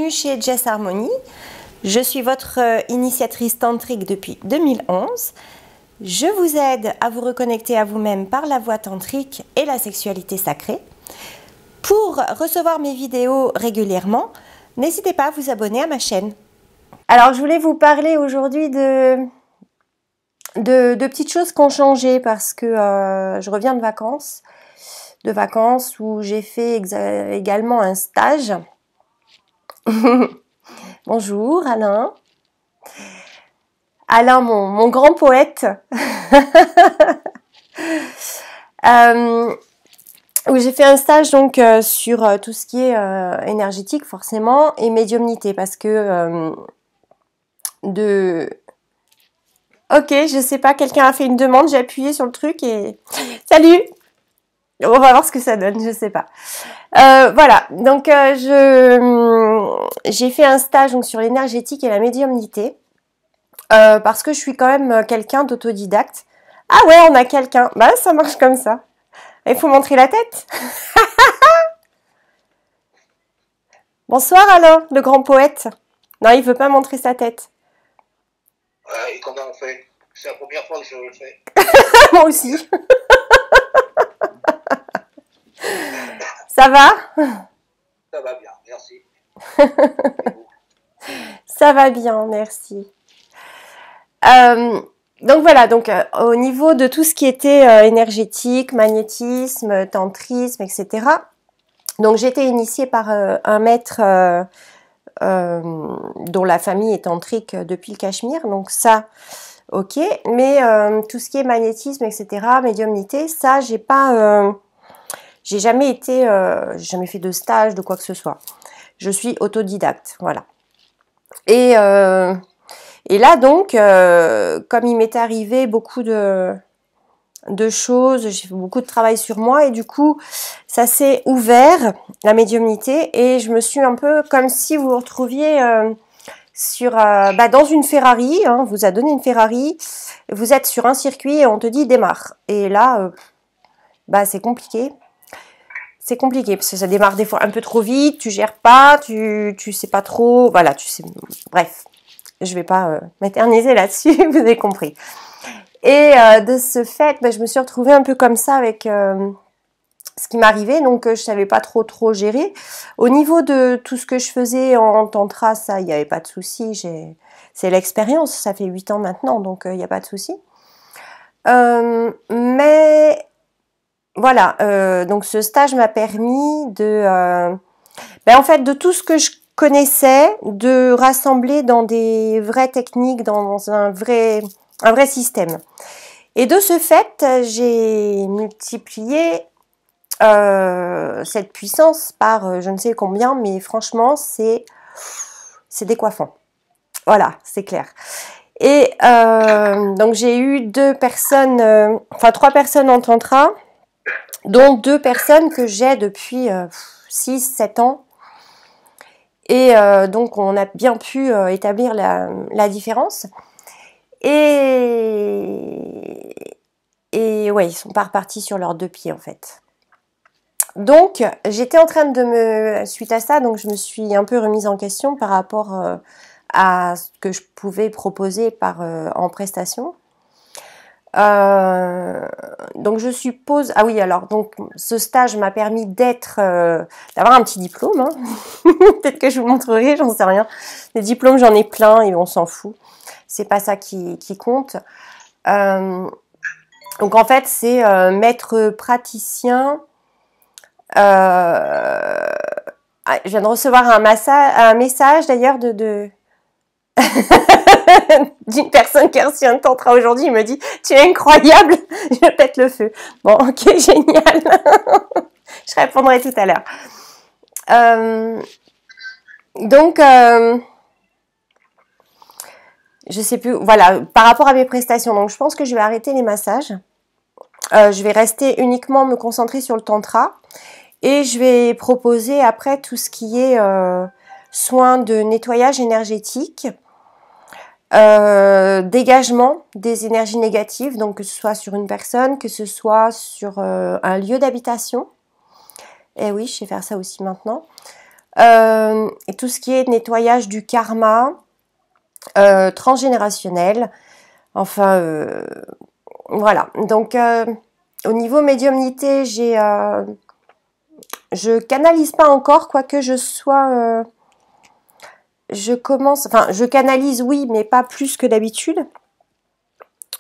bienvenue chez Jess Harmony. Je suis votre initiatrice tantrique depuis 2011. Je vous aide à vous reconnecter à vous-même par la voie tantrique et la sexualité sacrée. Pour recevoir mes vidéos régulièrement, n'hésitez pas à vous abonner à ma chaîne. Alors, je voulais vous parler aujourd'hui de petites choses qui ont changé parce que je reviens de vacances où j'ai fait également un stage. Bonjour Alain. Alain, mon grand poète. Où j'ai fait un stage donc sur tout ce qui est énergétique forcément et médiumnité parce que Ok, je sais pas, quelqu'un a fait une demande, j'ai appuyé sur le truc et... Salut! On va voir ce que ça donne, je sais pas. Voilà, donc j'ai fait un stage donc, sur l'énergétique et la médiumnité parce que je suis quand même quelqu'un d'autodidacte. Ah ouais, on a quelqu'un. Bah ça marche comme ça. Il faut montrer la tête. Bonsoir Alain, le grand poète. Non, il veut pas montrer sa tête. Et comment on fait? C'est la première fois que je le fais. Moi aussi. Ça va? Ça va bien, merci. Ça va bien, merci. Donc voilà, donc au niveau de tout ce qui était énergétique, magnétisme, tantrisme, etc. Donc j'ai été initiée par un maître dont la famille est tantrique depuis le Cachemire, donc ça, ok. Mais tout ce qui est magnétisme, etc., médiumnité, ça, j'ai jamais fait de stage, de quoi que ce soit. Je suis autodidacte, voilà. Et là donc, comme il m'est arrivé beaucoup de choses, j'ai fait beaucoup de travail sur moi et du coup, ça s'est ouvert, la médiumnité, et je me suis un peu comme si vous vous retrouviez dans une Ferrari, hein, vous a donné une Ferrari, vous êtes sur un circuit et on te dit démarre. Et là, c'est compliqué. C'est compliqué parce que ça démarre des fois un peu trop vite, tu gères pas, tu sais pas trop, voilà, tu sais, bref, je vais pas m'éterniser là-dessus, vous avez compris. Et de ce fait, je me suis retrouvée un peu comme ça avec ce qui m'arrivait, donc je savais pas trop gérer. Au niveau de tout ce que je faisais en tantra, ça, il n'y avait pas de souci, c'est l'expérience, ça fait 8 ans maintenant, donc il n'y a pas de souci. Mais voilà, donc ce stage m'a permis de, en fait, de tout ce que je connaissais, de rassembler dans des vraies techniques, dans un vrai système. Et de ce fait, j'ai multiplié cette puissance par je ne sais combien, mais franchement, c'est décoiffant. Voilà, c'est clair. Et donc j'ai eu 3 personnes en tantra, dont 2 personnes que j'ai depuis 6-7 ans. Et donc on a bien pu établir la différence. Et ouais, ils sont pas repartis sur leurs 2 pieds en fait. Donc j'étais en train suite à ça, donc je me suis un peu remise en question par rapport à ce que je pouvais proposer en prestation. Donc je suppose, ah oui, alors donc ce stage m'a permis d'avoir un petit diplôme, hein. Peut-être que je vous montrerai, j'en sais rien. Les diplômes, j'en ai plein et on s'en fout. C'est pas ça qui compte. Donc en fait, c'est maître praticien. Je viens de recevoir un message d'ailleurs d'une personne qui a reçu un tantra aujourd'hui. Il me dit « Tu es incroyable !» Je pète le feu. Bon, ok, génial. Je répondrai tout à l'heure. Donc, je sais plus, voilà, par rapport à mes prestations. Donc, je pense que je vais arrêter les massages. Je vais rester uniquement me concentrer sur le tantra. Et je vais proposer après tout ce qui est soins de nettoyage énergétique, dégagement des énergies négatives, donc que ce soit sur une personne, que ce soit sur un lieu d'habitation. Et oui, je sais faire ça aussi maintenant. et tout ce qui est nettoyage du karma transgénérationnel. Enfin, voilà. Donc, au niveau médiumnité, je canalise pas encore, quoique je sois... je canalise, oui, mais pas plus que d'habitude.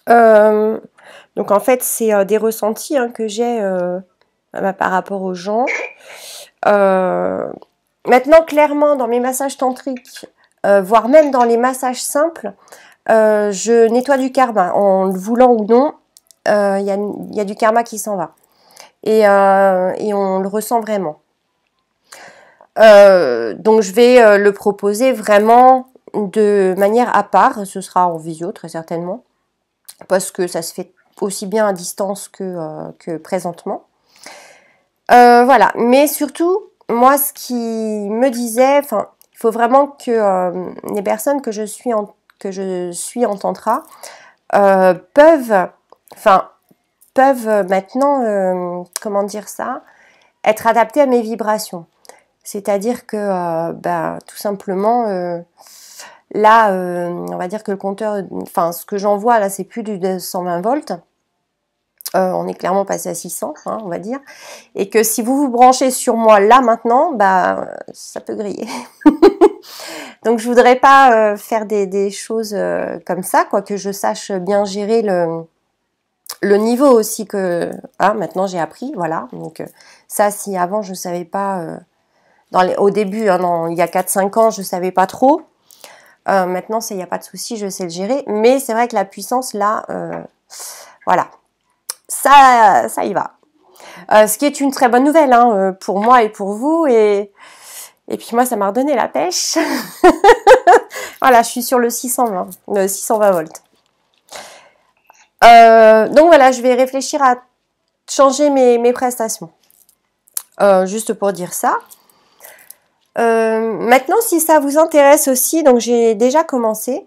Donc, en fait, c'est des ressentis que j'ai par rapport aux gens. Maintenant, clairement, dans mes massages tantriques, voire même dans les massages simples, je nettoie du karma. En le voulant ou non, il y a du karma qui s'en va. Et on le ressent vraiment. Donc, je vais le proposer vraiment de manière à part. Ce sera en visio, très certainement. Parce que ça se fait aussi bien à distance que présentement. Voilà. Mais surtout, moi, ce qui me disait, enfin, il faut vraiment que les personnes que je suis en tantra peuvent maintenant, comment dire ça, être adaptées à mes vibrations. C'est-à-dire que, tout simplement, là, on va dire que le compteur, enfin, ce que j'envoie là, c'est plus du 220 volts. On est clairement passé à 600, on va dire. Et que si vous vous branchez sur moi là maintenant, ça peut griller. Donc je voudrais pas faire des choses comme ça, quoi, que je sache bien gérer le niveau aussi que maintenant j'ai appris, voilà. Donc ça, si avant je savais pas, au début, il y a 4-5 ans, je savais pas trop. Maintenant, il n'y a pas de souci, je sais le gérer. Mais c'est vrai que la puissance, là, voilà. Ça y va. Ce qui est une très bonne nouvelle pour moi et pour vous. Et puis moi, ça m'a redonné la pêche. Voilà, je suis sur le 620 volts. Donc voilà, je vais réfléchir à changer mes prestations. Juste pour dire ça. Maintenant, si ça vous intéresse aussi, donc j'ai déjà commencé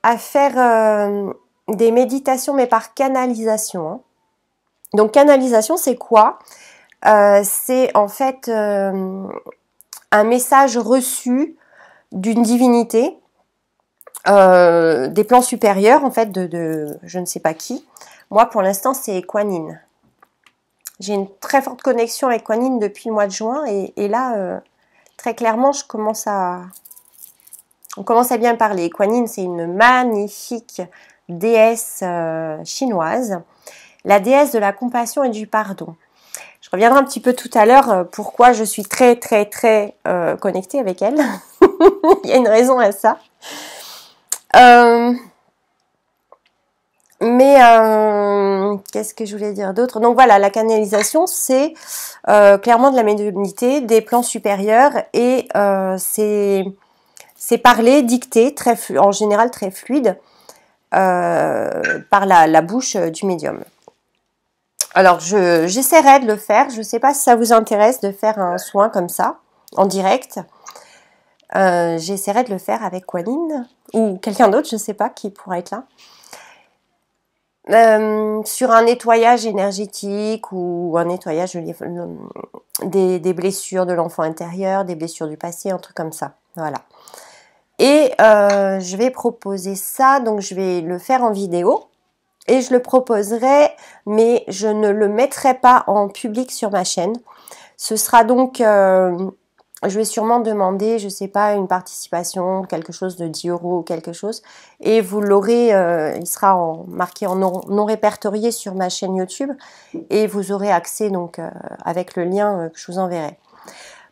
à faire des méditations, mais par canalisation. Donc canalisation, c'est quoi? C'est en fait un message reçu d'une divinité, des plans supérieurs en fait de je ne sais pas qui. Moi pour l'instant c'est Kuan Yin. J'ai une très forte connexion avec Kuan Yin depuis le mois de juin et là très clairement on commence à bien parler. Kuan Yin, c'est une magnifique déesse chinoise, la déesse de la compassion et du pardon. Je reviendrai un petit peu tout à l'heure pourquoi je suis très très très connectée avec elle. Il y a une raison à ça. Qu'est-ce que je voulais dire d'autre? Donc voilà, la canalisation, c'est clairement de la médiumnité, des plans supérieurs et c'est parler, dicté, en général très fluide par la bouche du médium. Alors, j'essaierai de le faire. Je ne sais pas si ça vous intéresse de faire un soin comme ça, en direct. J'essaierai de le faire avec Kuan Yin ou quelqu'un d'autre, je ne sais pas, qui pourra être là. Sur un nettoyage énergétique ou un nettoyage des blessures de l'enfant intérieur, des blessures du passé, un truc comme ça. Voilà. Et je vais proposer ça, donc je vais le faire en vidéo. Et je le proposerai, mais je ne le mettrai pas en public sur ma chaîne. Ce sera donc, je vais sûrement demander, je ne sais pas, une participation, quelque chose de 10 € ou quelque chose. Et vous l'aurez, il sera marqué en non répertorié sur ma chaîne YouTube. Et vous aurez accès donc avec le lien que je vous enverrai.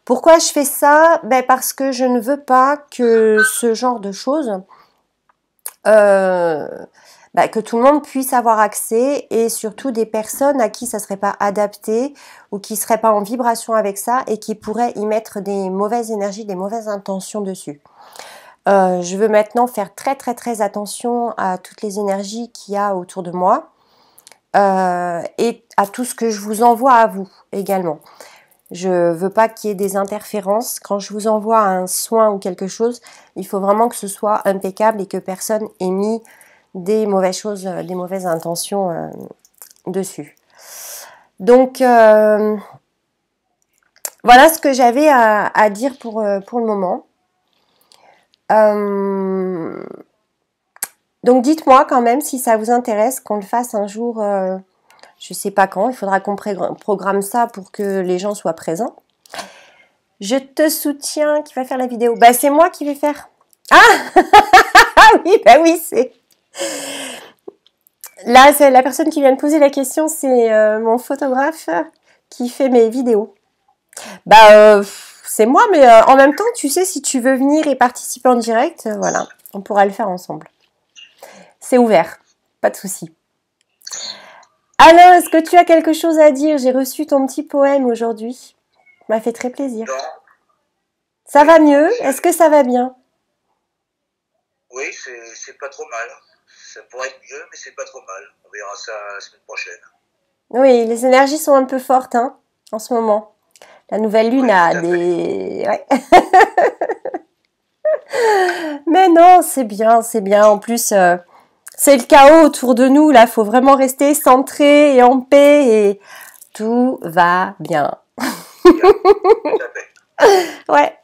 Pourquoi je fais ça? Parce que je ne veux pas que ce genre de choses... que tout le monde puisse avoir accès et surtout des personnes à qui ça serait pas adapté ou qui seraient pas en vibration avec ça et qui pourraient y mettre des mauvaises énergies, des mauvaises intentions dessus. Je veux maintenant faire très très très attention à toutes les énergies qu'il y a autour de moi et à tout ce que je vous envoie à vous également. Je veux pas qu'il y ait des interférences. Quand je vous envoie un soin ou quelque chose, il faut vraiment que ce soit impeccable et que personne ait mis des mauvaises choses, des mauvaises intentions dessus. Donc Voilà ce que j'avais à dire pour le moment. Donc dites-moi quand même si ça vous intéresse qu'on le fasse un jour, je sais pas quand, il faudra qu'on programme ça pour que les gens soient présents. Je te soutiens, qui va faire la vidéo? Bah c'est moi qui vais faire. Ah oui, bah oui, c'est... Là, c'est la personne qui vient de poser la question, c'est mon photographe qui fait mes vidéos. Bah c'est moi, mais en même temps, tu sais, si tu veux venir et participer en direct, voilà, on pourra le faire ensemble. C'est ouvert, pas de souci. Alain, est-ce que tu as quelque chose à dire? J'ai reçu ton petit poème aujourd'hui. Ça m'a fait très plaisir. Non. Ça va mieux? Est-ce que ça va bien? Oui, c'est pas trop mal. Ça pourrait être mieux, mais c'est pas trop mal. On verra ça la semaine prochaine. Oui, les énergies sont un peu fortes hein, en ce moment. La nouvelle lune Oui, a des... Ouais. Mais non, c'est bien, c'est bien. En plus, c'est le chaos autour de nous. Là, faut vraiment rester centré et en paix et tout va bien. Bien, tout à fait. Ouais.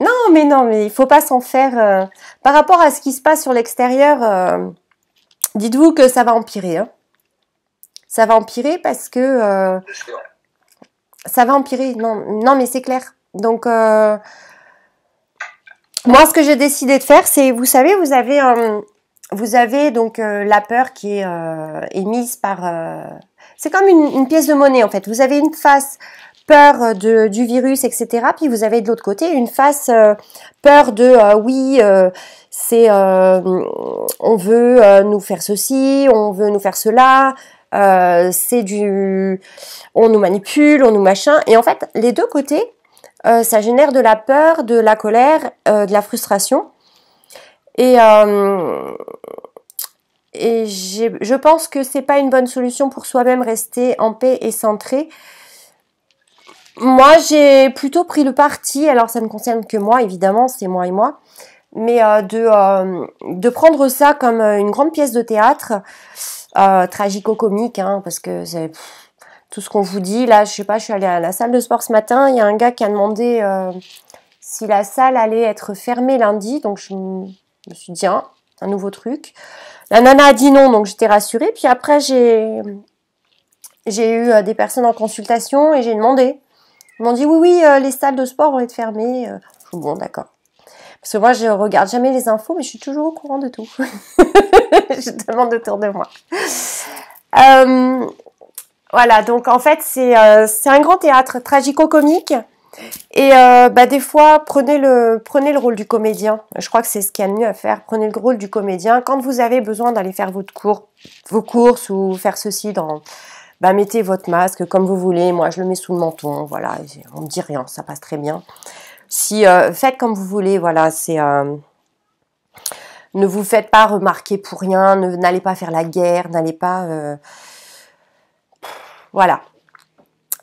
Non, mais il faut pas s'en faire. Par rapport à ce qui se passe sur l'extérieur, dites-vous que ça va empirer. Hein. Ça va empirer parce que ça va empirer. Non, mais c'est clair. Donc moi, ce que j'ai décidé de faire, c'est, vous savez, vous avez donc la peur qui est émise par. C'est comme une pièce de monnaie en fait. Vous avez une face peur du virus, etc. Puis vous avez de l'autre côté une face peur de oui, c'est on veut nous faire ceci, on veut nous faire cela, c'est du on nous manipule, on nous machin. Et en fait, les deux côtés, ça génère de la peur, de la colère, de la frustration. Et je pense que c'est pas une bonne solution pour soi-même rester en paix et centré. Moi, j'ai plutôt pris le parti, alors ça ne concerne que moi, évidemment, c'est moi et moi, mais de prendre ça comme une grande pièce de théâtre, tragico-comique, hein, parce que c'est tout ce qu'on vous dit. Là, je sais pas, je suis allée à la salle de sport ce matin, il y a un gars qui a demandé si la salle allait être fermée lundi, donc je me suis dit, un nouveau truc. La nana a dit non, donc j'étais rassurée, puis après j'ai eu des personnes en consultation et j'ai demandé. Ils m'ont dit oui, les salles de sport vont être fermées. Je dis bon, d'accord. Parce que moi, je regarde jamais les infos, mais je suis toujours au courant de tout. Je demande autour de moi. Voilà, donc en fait, c'est un grand théâtre tragico-comique. Et des fois, prenez le rôle du comédien. Je crois que c'est ce qu'il y a de mieux à faire. Prenez le rôle du comédien. Quand vous avez besoin d'aller faire vos courses ou faire ceci mettez votre masque comme vous voulez. Moi, je le mets sous le menton. Voilà, on me dit rien, ça passe très bien. Si faites comme vous voulez, voilà, c'est ne vous faites pas remarquer pour rien. N'allez pas faire la guerre. N'allez pas, voilà,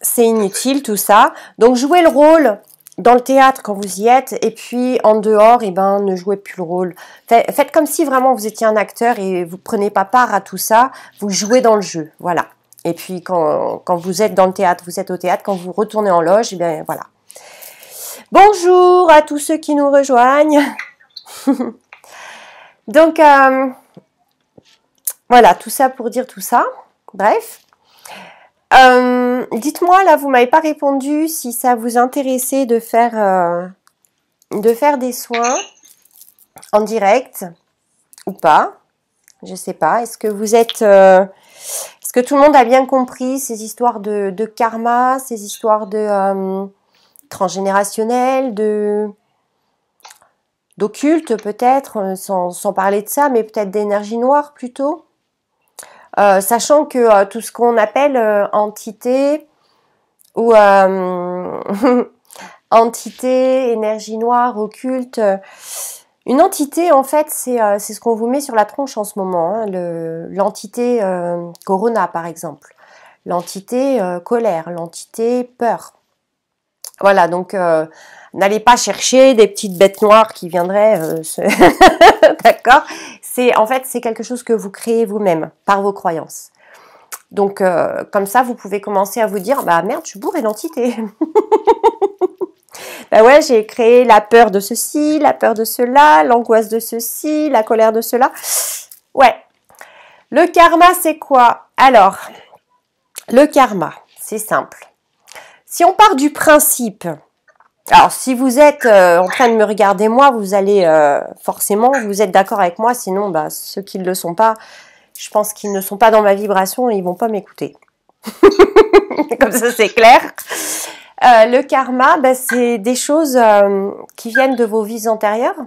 c'est inutile tout ça. Donc jouez le rôle dans le théâtre quand vous y êtes, et puis en dehors, ne jouez plus le rôle. Faites comme si vraiment vous étiez un acteur et vous prenez pas part à tout ça. Vous jouez dans le jeu, voilà. Et puis quand vous êtes dans le théâtre, vous êtes au théâtre. Quand vous retournez en loge, voilà. Bonjour à tous ceux qui nous rejoignent. Donc voilà, tout ça pour dire tout ça. Bref. Dites-moi, là, vous m'avez pas répondu si ça vous intéressait de faire des soins en direct ou pas. Je sais pas. Est-ce que vous êtes... est-ce que tout le monde a bien compris ces histoires de karma, ces histoires de transgénérationnel, d'occulte peut-être, sans parler de ça, mais peut-être d'énergie noire plutôt. Sachant que tout ce qu'on appelle entité ou entité, énergie noire, occulte, une entité en fait c'est ce qu'on vous met sur la tronche en ce moment, hein, l'entité corona par exemple, l'entité colère, l'entité peur. Voilà, donc n'allez pas chercher des petites bêtes noires qui viendraient d'accord, en fait c'est quelque chose que vous créez vous-même par vos croyances. Donc, comme ça, vous pouvez commencer à vous dire, bah merde, je suis bourrée d'entités. Bah ouais, j'ai créé la peur de ceci, la peur de cela, l'angoisse de ceci, la colère de cela. Ouais. Le karma, c'est quoi? Alors, le karma, c'est simple. Si on part du principe, alors si vous êtes en train de me regarder moi, vous allez forcément, vous êtes d'accord avec moi, sinon bah, ceux qui ne le sont pas, je pense qu'ils ne sont pas dans ma vibration et ils vont pas m'écouter. Comme ça c'est clair. Le karma, bah, c'est des choses qui viennent de vos vies antérieures,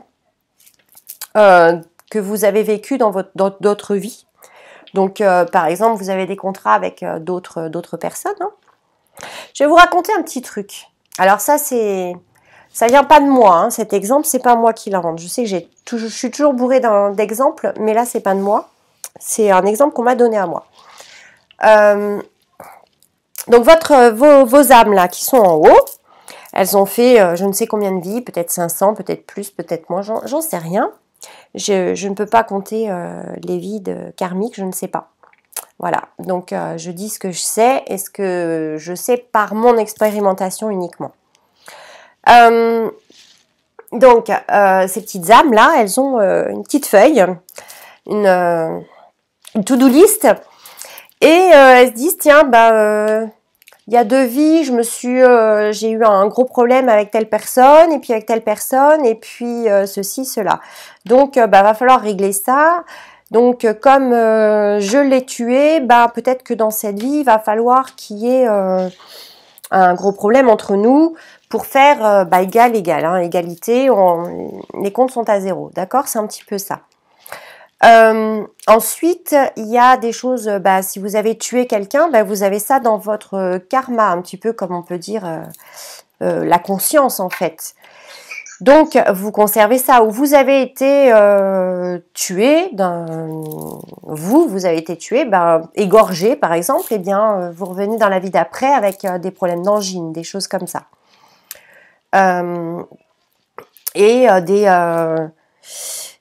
que vous avez vécues dans d'autres vies. Donc par exemple, vous avez des contrats avec d'autres personnes. Hein. Je vais vous raconter un petit truc. Alors ça vient pas de moi. Hein. Cet exemple, c'est pas moi qui l'invente. Je sais que je suis toujours bourrée d'exemples, mais là c'est pas de moi. C'est un exemple qu'on m'a donné à moi. Donc vos âmes là qui sont en haut, elles ont fait je ne sais combien de vies, peut-être 500, peut-être plus, peut-être moins, j'en sais rien. Je ne peux pas compter les vies karmiques, je ne sais pas. Voilà, donc je dis ce que je sais et ce que je sais par mon expérimentation uniquement. Donc, ces petites âmes là, elles ont une petite feuille, une to-do list, et elles se disent tiens, bah il y a 2 vies, j'ai eu un gros problème avec telle personne, et puis avec telle personne, et puis ceci, cela. Donc, bah va falloir régler ça. Donc, comme je l'ai tué, bah peut-être que dans cette vie, il va falloir qu'il y ait un gros problème entre nous pour faire égal, hein, égalité, les comptes sont à 0, d'accord? C'est un petit peu ça. Ensuite, il y a des choses, si vous avez tué quelqu'un, vous avez ça dans votre karma, un petit peu comme on peut dire la conscience en fait. Donc, vous conservez ça, ou vous avez été tué, vous avez été tué, égorgé par exemple, et bien vous revenez dans la vie d'après avec des problèmes d'angine, des choses comme ça.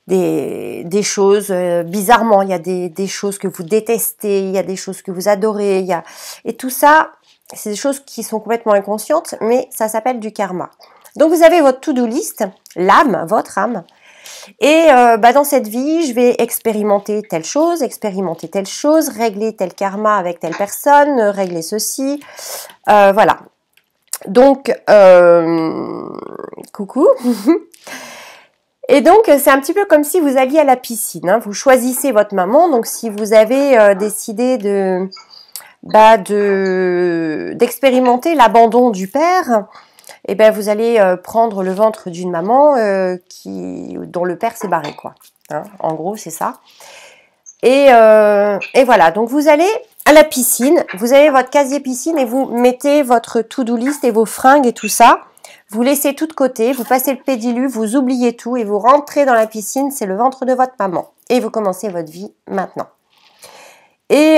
Des choses, bizarrement, il y a des choses que vous détestez, il y a des choses que vous adorez, et tout ça, c'est des choses qui sont complètement inconscientes, mais ça s'appelle du karma. Donc vous avez votre to-do list, l'âme, votre âme, et dans cette vie, je vais expérimenter telle chose, régler tel karma avec telle personne, régler ceci, voilà. Donc, coucou. Et donc, c'est un petit peu comme si vous alliez à la piscine. Hein. Vous choisissez votre maman. Donc, si vous avez décidé d'expérimenter l'abandon du père, eh ben, vous allez prendre le ventre d'une maman dont le père s'est barré, quoi. Hein, en gros, c'est ça. Et voilà. Donc, vous allez à la piscine. Vous avez votre casier piscine et vous mettez votre to-do list et vos fringues et tout ça. Vous laissez tout de côté, vous passez le pédiluve, vous oubliez tout et vous rentrez dans la piscine, c'est le ventre de votre maman. Et vous commencez votre vie maintenant. Et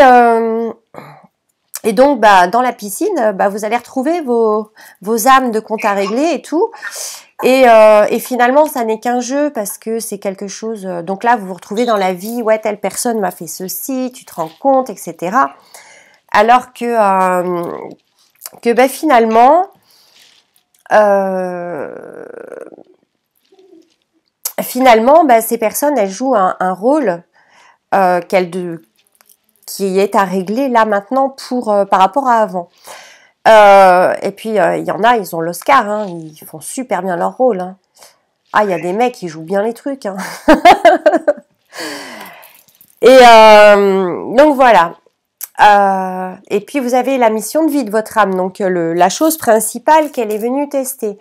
donc, dans la piscine, vous allez retrouver vos âmes de compte à régler et tout. Et finalement, ça n'est qu'un jeu parce que c'est quelque chose... donc là, vous vous retrouvez dans la vie, ouais, telle personne m'a fait ceci, tu te rends compte, etc. Alors que finalement... ces personnes, elles jouent un rôle qui est à régler là maintenant par rapport à avant. Et puis, il y en a, ils ont l'Oscar, hein, ils font super bien leur rôle. Hein. Ah, il y a des mecs qui jouent bien les trucs. Hein. Et donc voilà. Et puis vous avez la mission de vie de votre âme, donc la chose principale qu'elle est venue tester.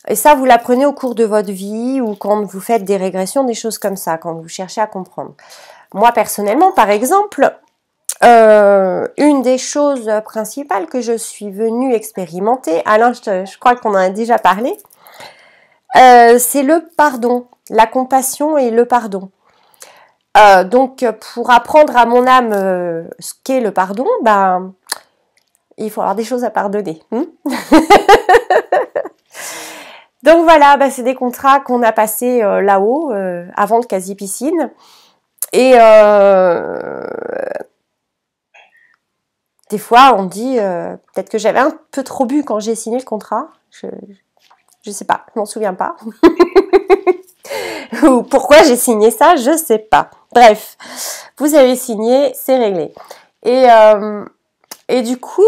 Et ça, vous l'apprenez au cours de votre vie ou quand vous faites des régressions, des choses comme ça, quand vous cherchez à comprendre. Moi, personnellement, par exemple, une des choses principales que je suis venue expérimenter, Alain, je crois qu'on en a déjà parlé, c'est le pardon, la compassion et le pardon. Donc, pour apprendre à mon âme ce qu'est le pardon, il faut avoir des choses à pardonner. Donc voilà, c'est des contrats qu'on a passés là-haut, avant le casier piscine. Et Des fois, on dit, peut-être que j'avais un peu trop bu quand j'ai signé le contrat. Je sais pas, je m'en souviens pas. Ou pourquoi j'ai signé ça, je sais pas. Bref, vous avez signé, c'est réglé. Et du coup,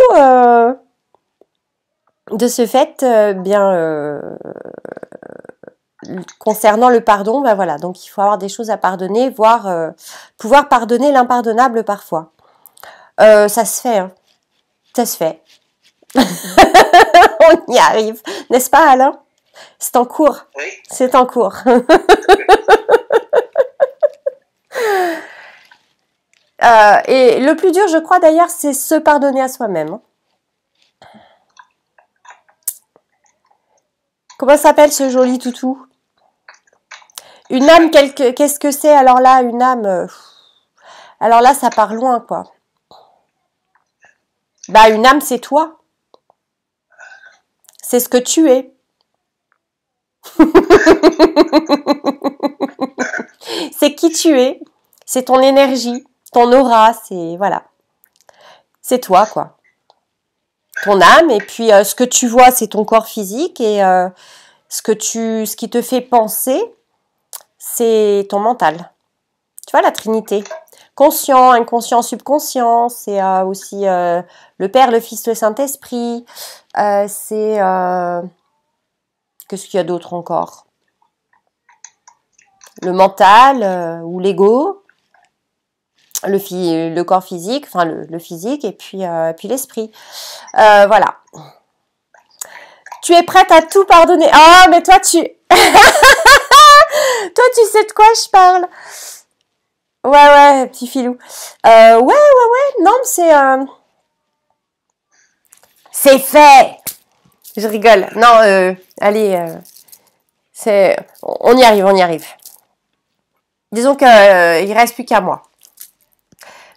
de ce fait, concernant le pardon, ben voilà, donc il faut avoir des choses à pardonner, voire pouvoir pardonner l'impardonnable parfois. Ça se fait, hein. Ça se fait. On y arrive, n'est-ce pas, Alain? C'est en cours. Oui. C'est en cours. Et le plus dur, je crois d'ailleurs, c'est se pardonner à soi-même. Comment s'appelle ce joli toutou? Une âme, qu'est-ce que c'est? Alors là, une âme... alors là, ça part loin, quoi. Bah, une âme, c'est toi. C'est ce que tu es. C'est qui tu es. C'est ton énergie, ton aura, c'est... Voilà. C'est toi, quoi. Ton âme, et puis ce que tu vois, c'est ton corps physique, et ce qui te fait penser, c'est ton mental. Tu vois, la Trinité. Conscient, inconscient, subconscient, c'est aussi le Père, le Fils, le Saint-Esprit. C'est... qu'est-ce qu'il y a d'autre encore? Le mental ou l'ego, le corps physique, enfin le physique, et puis l'esprit. Voilà. Tu es prête à tout pardonner. Ah, mais toi, toi, tu sais de quoi je parle. Ouais, petit filou. Ouais. Non, mais c'est fait. Je rigole. Non, allez, on y arrive. Disons qu'il reste plus qu'à moi.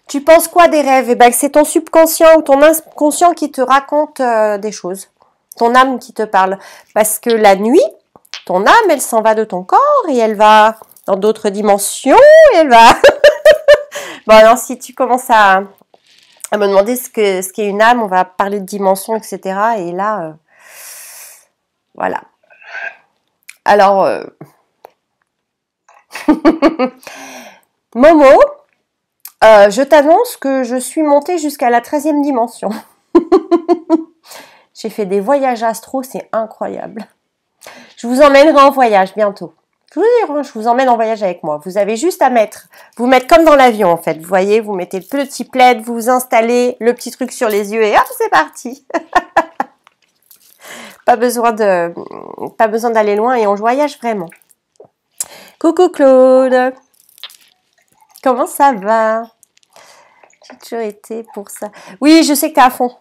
Tu penses quoi des rêves? Eh ben, c'est ton subconscient ou ton inconscient qui te raconte des choses. Ton âme qui te parle. Parce que la nuit, ton âme, elle s'en va de ton corps et elle va dans d'autres dimensions et elle va... Bon, alors, si tu commences à me demander ce qu'est une âme, on va parler de dimensions, etc. Et là, voilà. Alors, Momo, je t'annonce que je suis montée jusqu'à la 13e dimension. J'ai fait des voyages astro, c'est incroyable. Je vous emmènerai en voyage bientôt. Je vous dis, je vous emmène en voyage avec moi. Vous avez juste à vous mettre comme dans l'avion en fait. Vous voyez, vous mettez le petit plaid, vous installez le petit truc sur les yeux et hop, c'est parti. Pas besoin d'aller loin et on voyage vraiment. Coucou Claude. Comment ça va? J'ai toujours été pour ça. Oui, je sais que t'es à fond.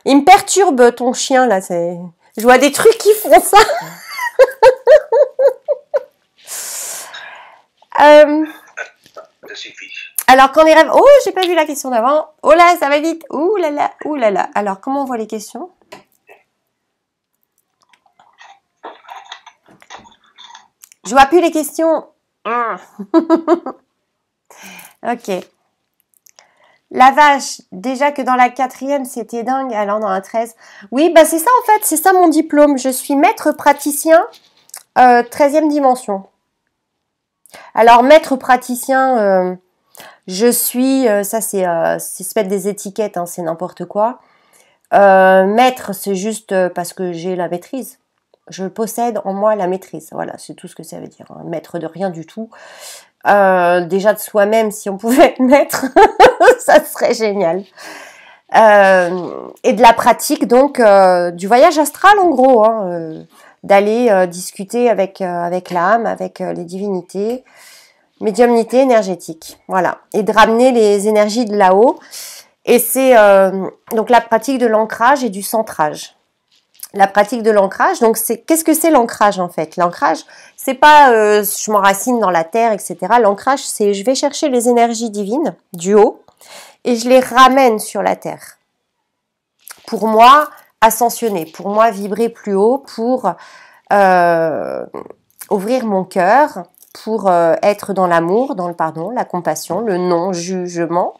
Il me perturbe ton chien là. Je vois des trucs qui font ça. Ça suffit. Alors quand les rêves... Oh, j'ai pas vu la question d'avant. Oh là, ça va vite. Ouh là là, ouh là là. Alors comment on voit les questions? Je vois plus les questions. Ok. La vache, déjà que dans la 4e, c'était dingue. Alors dans la 13. Oui, bah c'est ça en fait, c'est ça mon diplôme. Je suis maître praticien 13e dimension. Alors maître praticien, je suis, ça c'est se mettre des étiquettes, hein, c'est n'importe quoi. Maître, c'est juste parce que j'ai la maîtrise. Je possède en moi la maîtrise. Voilà, c'est tout ce que ça veut dire. Hein. Maître de rien du tout. Déjà de soi-même, si on pouvait être maître, ça serait génial. Et de la pratique, donc, du voyage astral, en gros. Hein, d'aller discuter avec l'âme, avec les divinités. Médiumnité énergétique. Voilà. Et de ramener les énergies de là-haut. Et c'est donc la pratique de l'ancrage et du centrage. La pratique de l'ancrage, donc qu'est-ce que c'est l'ancrage en fait? L'ancrage, c'est pas je m'enracine dans la terre, etc. L'ancrage, c'est je vais chercher les énergies divines du haut et je les ramène sur la terre. Pour moi, ascensionner, pour moi, vibrer plus haut, pour ouvrir mon cœur pour être dans l'amour, dans le pardon, la compassion, le non-jugement.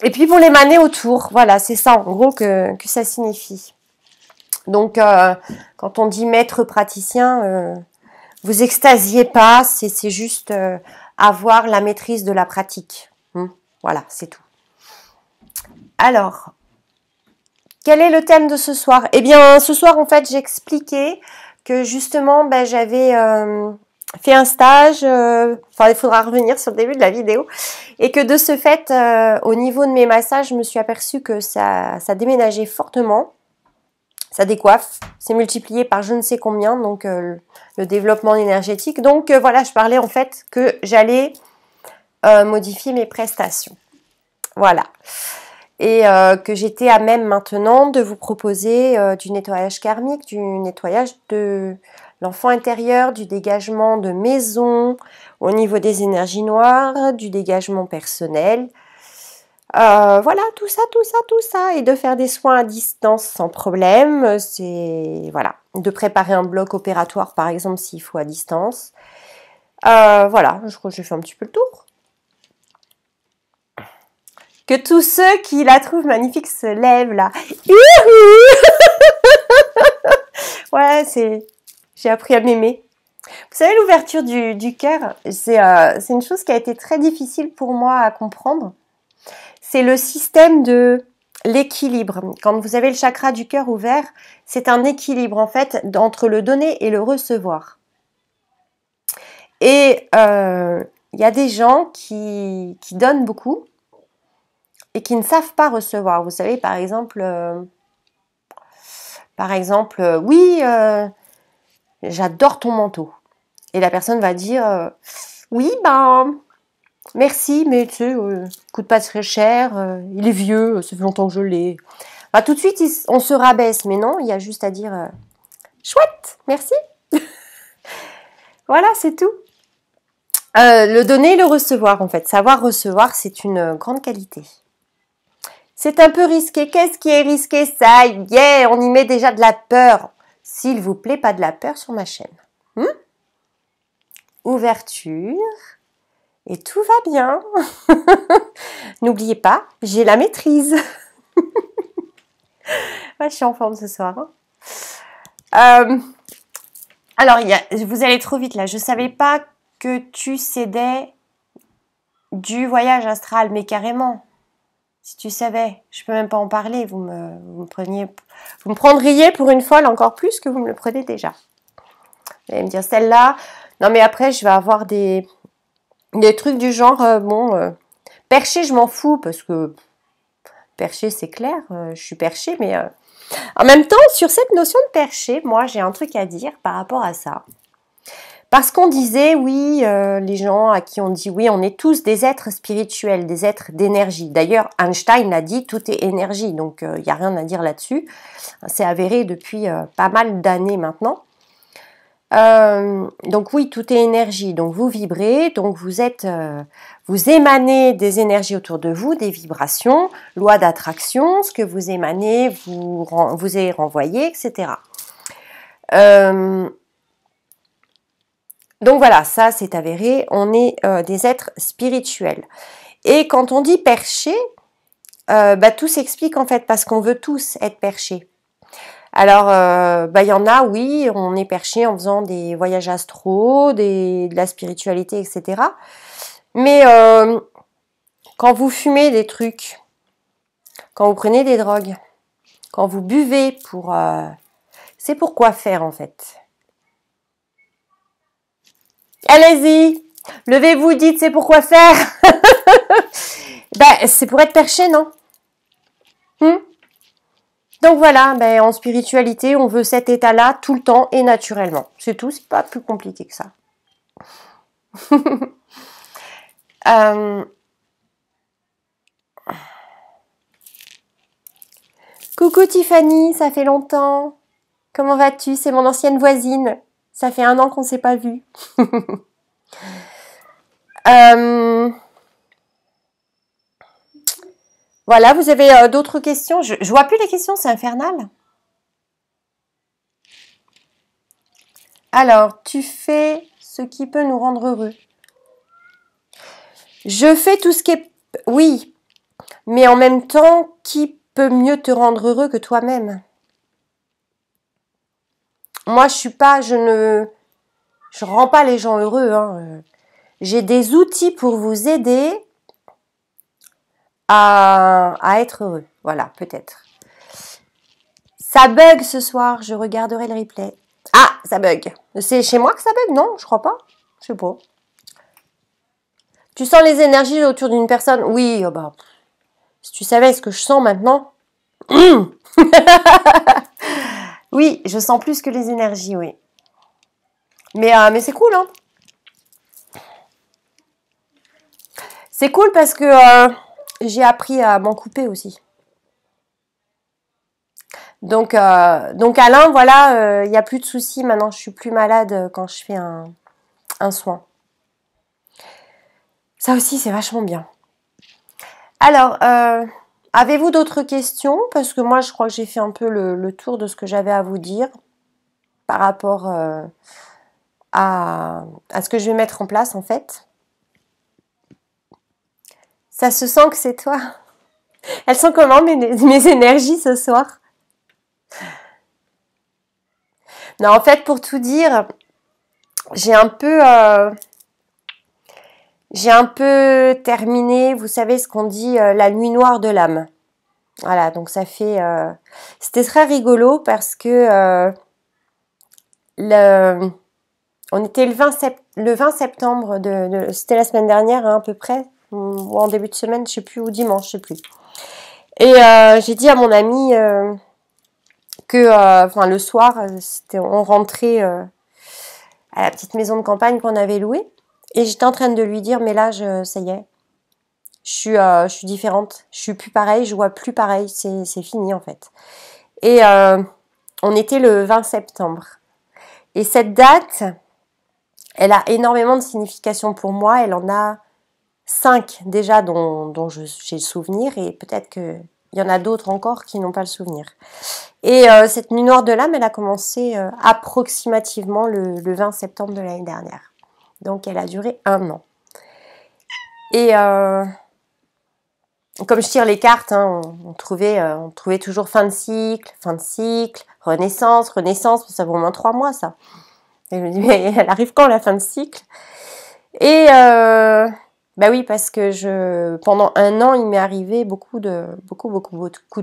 Et puis pour l'émaner autour, voilà, c'est ça en gros que ça signifie. Donc quand on dit maître praticien, vous extasiez pas, c'est juste avoir la maîtrise de la pratique. Voilà, c'est tout. Alors, quel est le thème de ce soir? Eh bien, ce soir, en fait, j'expliquais que justement, ben, j'avais fait un stage, il faudra revenir sur le début de la vidéo, et que de ce fait, au niveau de mes massages, je me suis aperçue que ça déménageait fortement, ça décoiffe, c'est multiplié par je ne sais combien, donc le développement énergétique. Donc voilà, je parlais en fait que j'allais modifier mes prestations. Voilà. Et que j'étais à même maintenant de vous proposer du nettoyage karmique, du nettoyage de l'enfant intérieur, du dégagement de maison, au niveau des énergies noires, du dégagement personnel. Voilà, tout ça. Et de faire des soins à distance sans problème. C'est, voilà, de préparer un bloc opératoire, par exemple, s'il faut à distance. Voilà, je crois que j'ai fait un petit peu le tour. Que tous ceux qui la trouvent magnifique se lèvent là. Ouais, j'ai appris à m'aimer. Vous savez, l'ouverture du cœur, c'est une chose qui a été très difficile pour moi à comprendre. C'est le système de l'équilibre. Quand vous avez le chakra du cœur ouvert, c'est un équilibre en fait entre le donner et le recevoir. Et il y a des gens qui donnent beaucoup et qui ne savent pas recevoir. Vous savez, par exemple, oui, j'adore ton manteau. Et la personne va dire, oui, ben, merci, mais tu sais, coûte pas très cher, il est vieux, ça fait longtemps que je l'ai. Bah, tout de suite, on se rabaisse, mais non, il y a juste à dire, chouette, merci. Voilà, c'est tout. Le donner et le recevoir, en fait. Savoir recevoir, c'est une grande qualité. C'est un peu risqué. Qu'est-ce qui est risqué? Ça y est, on y met déjà de la peur. S'il vous plaît, pas de la peur sur ma chaîne. Ouverture. Et tout va bien. N'oubliez pas, j'ai la maîtrise. Ouais, je suis en forme ce soir. Alors, vous allez trop vite là. Je ne savais pas que tu cédais du voyage astral, mais carrément. Si tu savais, je peux même pas en parler. Vous me prendriez pour une folle encore plus que vous me le prenez déjà. Vous allez me dire celle-là. Non, mais après, je vais avoir des trucs du genre, perché, je m'en fous parce que perché, c'est clair. Je suis perché, mais en même temps, sur cette notion de perché, moi, j'ai un truc à dire par rapport à ça. Parce qu'on disait, oui, les gens à qui on dit, oui, on est tous des êtres spirituels, des êtres d'énergie. D'ailleurs, Einstein l'a dit, tout est énergie, donc il n'y a rien à dire là-dessus. C'est avéré depuis pas mal d'années maintenant. Donc oui, tout est énergie, donc vous vibrez, donc vous émanez des énergies autour de vous, des vibrations, loi d'attraction, ce que vous émanez vous est renvoyé, etc. Donc voilà, ça c'est avéré, on est des êtres spirituels. Et quand on dit perché, tout s'explique en fait parce qu'on veut tous être perchés. Alors, y en a, oui, on est perché en faisant des voyages astraux, de la spiritualité, etc. Mais quand vous fumez des trucs, quand vous prenez des drogues, quand vous buvez c'est pour quoi faire en fait. Allez-y, levez-vous, dites c'est pour quoi faire. C'est pour être perché, non? Donc voilà, en spiritualité, on veut cet état-là tout le temps et naturellement. C'est tout, c'est pas plus compliqué que ça. Coucou Tiffany, ça fait longtemps. Comment vas-tu? C'est mon ancienne voisine. Ça fait 1 an qu'on ne s'est pas vu. Voilà, vous avez d'autres questions? Je vois plus les questions, c'est infernal. Alors, tu fais ce qui peut nous rendre heureux. Je fais tout ce qui est... Oui, mais en même temps, qui peut mieux te rendre heureux que toi-même? Moi, je rends pas les gens heureux, hein. J'ai des outils pour vous aider à être heureux. Voilà, peut-être. Ça bug ce soir, je regarderai le replay. Ah, ça bug. C'est chez moi que ça bug? Non, je crois pas. Je sais pas. Tu sens les énergies autour d'une personne? Oui, oh bah, si tu savais ce que je sens maintenant. Oui, je sens plus que les énergies, oui. Mais c'est cool, hein. C'est cool parce que j'ai appris à m'en couper aussi. Donc Alain, voilà, il n'y a plus de soucis. Maintenant, je suis plus malade quand je fais un soin. Ça aussi, c'est vachement bien. Alors, avez-vous d'autres questions? Parce que moi, je crois que j'ai fait un peu le tour de ce que j'avais à vous dire par rapport à ce que je vais mettre en place, en fait. Ça se sent que c'est toi. Elles sont comment mes énergies ce soir? Non, en fait, pour tout dire, j'ai un peu terminé, vous savez ce qu'on dit, la nuit noire de l'âme. Voilà, donc ça fait... C'était très rigolo parce que on était le 20 septembre, c'était la semaine dernière hein, à peu près, ou en début de semaine, je sais plus, ou dimanche, je sais plus. Et j'ai dit à mon ami que le soir, on rentrait à la petite maison de campagne qu'on avait louée. Et j'étais en train de lui dire, mais là, ça y est, je suis différente. Je suis plus pareille, je vois plus pareil. C'est fini, en fait. Et on était le 20 septembre. Et cette date, elle a énormément de signification pour moi. Elle en a 5 déjà dont j'ai le souvenir. Et peut-être qu'il y en a d'autres encore qui n'ont pas le souvenir. Et cette nuit noire de l'âme, elle a commencé approximativement le 20 septembre de l'année dernière. Donc, elle a duré 1 an. Et comme je tire les cartes, hein, on trouvait toujours fin de cycle, renaissance, ça vaut au moins 3 mois, ça. Et je me dis, mais elle arrive quand, la fin de cycle? Et bah oui, parce que pendant 1 an, il m'est arrivé beaucoup de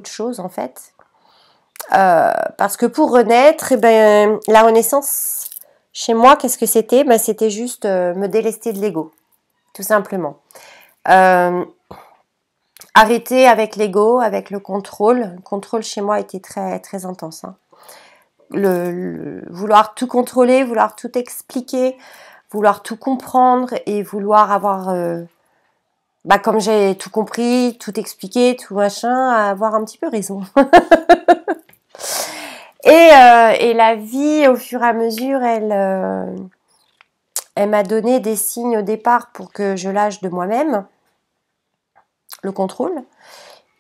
choses, en fait. Parce que pour renaître, la renaissance, chez moi, qu'est-ce que c'était? C'était juste me délester de l'ego, tout simplement. Arrêter avec l'ego, avec le contrôle. Le contrôle chez moi était très, très intense. Hein. Vouloir tout contrôler, vouloir tout expliquer, vouloir tout comprendre et vouloir avoir, comme j'ai tout compris, tout expliqué, tout machin, avoir un petit peu raison. Et la vie, au fur et à mesure, elle m'a donné des signes au départ pour que je lâche de moi-même le contrôle.